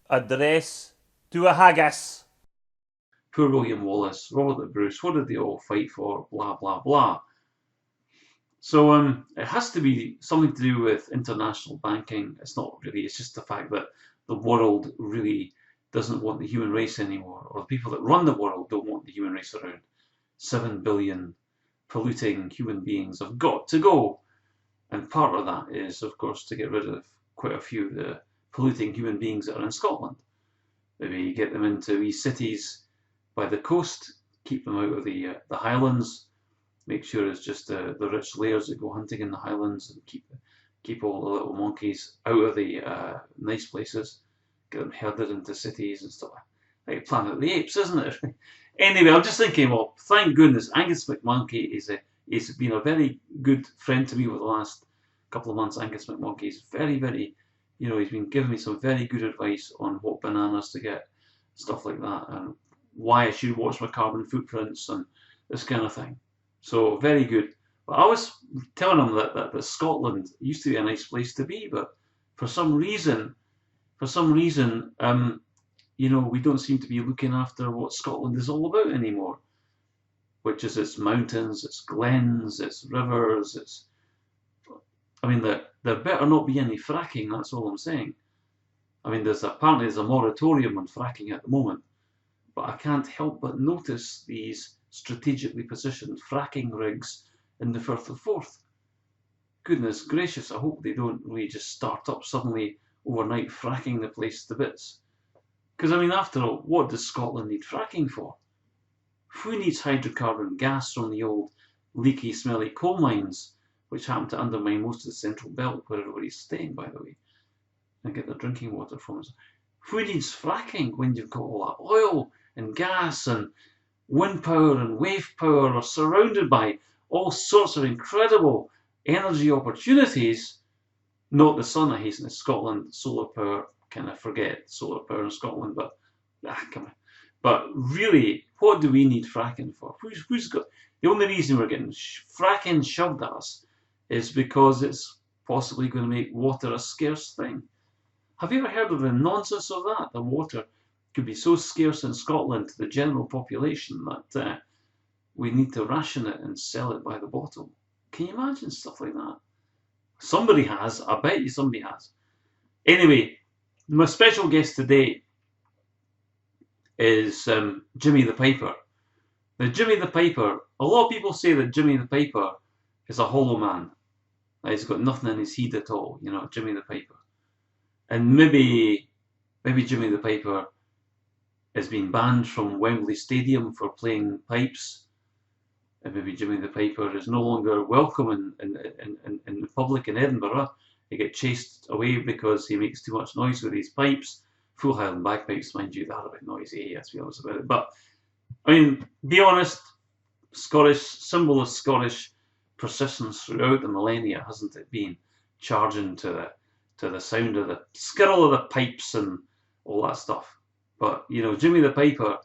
Address to a haggis. Poor William Wallace, Robert the Bruce, what did they all fight for? Blah, blah, blah. So it has to be something to do with international banking. It's not really, it's just the fact that the world really doesn't want the human race anymore, or the people that run the world don't want the human race around. 7 billion polluting human beings have got to go. And part of that is, of course, to get rid of quite a few of the polluting human beings that are in Scotland. Maybe get them into wee cities by the coast, keep them out of the highlands, make sure it's just the rich layers that go hunting in the highlands, and keep all the little monkeys out of the nice places, get them herded into cities and stuff. Like Planet of the Apes, isn't it? Anyway, I'm just thinking, well, thank goodness Angus McMonkey he's been a very good friend to me over the last couple of months. Angus McMonkey is very, very, he's been giving me some very good advice on what bananas to get, stuff like that, and why I should watch my carbon footprints and this kind of thing. So very good. But I was telling him that Scotland used to be a nice place to be, but for some reason, we don't seem to be looking after what Scotland is all about anymore, which is its mountains, its glens, its rivers. There better not be any fracking. That's all I'm saying. I mean, there's a moratorium on fracking at the moment, but I can't help but notice these strategically positioned fracking rigs in the Firth of Forth. Goodness gracious, I hope they don't really just start up suddenly overnight fracking the place to bits. Because, after all, what does Scotland need fracking for? Who needs hydrocarbon gas from the old leaky, smelly coal mines, which happen to undermine most of the central belt where everybody's staying, by the way, and get their drinking water from us? Who needs fracking when you've got all that oil and gas and wind power and wave power are surrounded by all sorts of incredible energy opportunities? Not the sun, I hasten to Scotland, solar power, kind of forget solar power in Scotland, but come on. But really, what do we need fracking for? Who's got the only reason we're getting fracking shoved at us is because it's possibly going to make water a scarce thing. Have you ever heard of the nonsense of that? The water could be so scarce in Scotland to the general population that we need to ration it and sell it by the bottle. Can you imagine stuff like that? Somebody has. I bet you somebody has. Anyway, my special guest today is Jimmy the Piper. Now, Jimmy the Piper, a lot of people say that Jimmy the Piper is a hollow man. He's got nothing in his head at all, Jimmy the Piper. And maybe Jimmy the Piper has been banned from Wembley Stadium for playing pipes. And maybe Jimmy the Piper is no longer welcome in the public in Edinburgh. He gets chased away because he makes too much noise with his pipes. Full Highland bagpipes, mind you, they're a bit noisy, let's be honest about it. But, be honest, Scottish, symbol of Scottish persistence throughout the millennia, hasn't it been? Charging to the sound of the skirl of the pipes and all that stuff. But, Jimmy the Piper,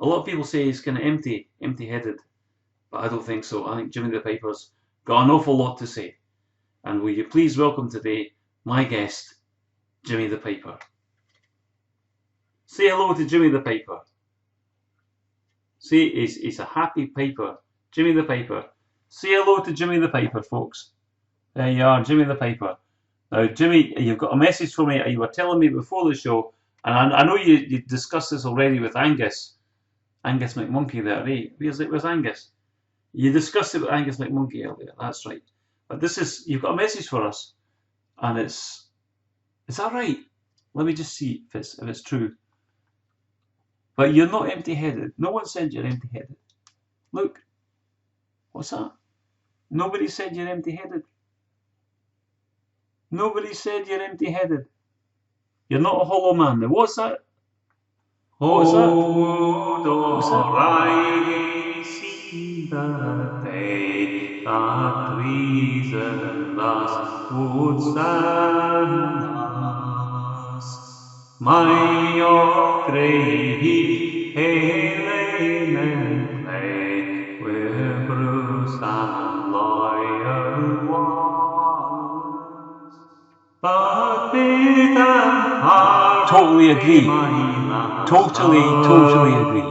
a lot of people say he's kind of empty-headed. But I don't think so. I think Jimmy the Piper's got an awful lot to say. And will you please welcome today my guest, Jimmy the Piper. Say hello to Jimmy the Piper. See, he's a happy piper. Jimmy the Piper. Say hello to Jimmy the Piper, folks. There you are, Jimmy the Piper. Now, Jimmy, you've got a message for me. You were telling me before the show, and I know you discussed this already with Angus McMonkey there, eh? Where's Angus? You discussed it with Angus McMonkey earlier, that's right. But you've got a message for us, and is that right? Let me just see if it's true. But you're not empty-headed. No one said you're empty-headed. Look. What's that? Nobody said you're empty-headed. Nobody said you're empty-headed. You're not a hollow man. Now, what's that? What's that? What's that? I see the day that reason thus would stand us. My your grey Helen and clay, where Bruce and loyal was, but bid and heart totally agree. Totally agree.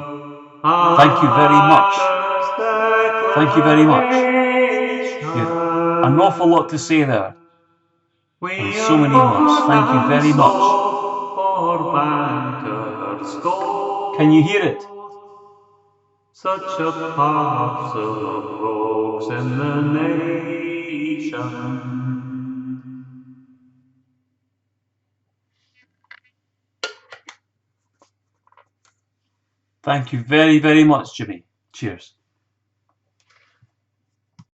Thank you very much. Thank you very much. An awful lot to say there. And so many words. Thank you very much. Can you hear it? Such a parcel of rogues in the nation. Thank you very, very much, Jimmy. Cheers.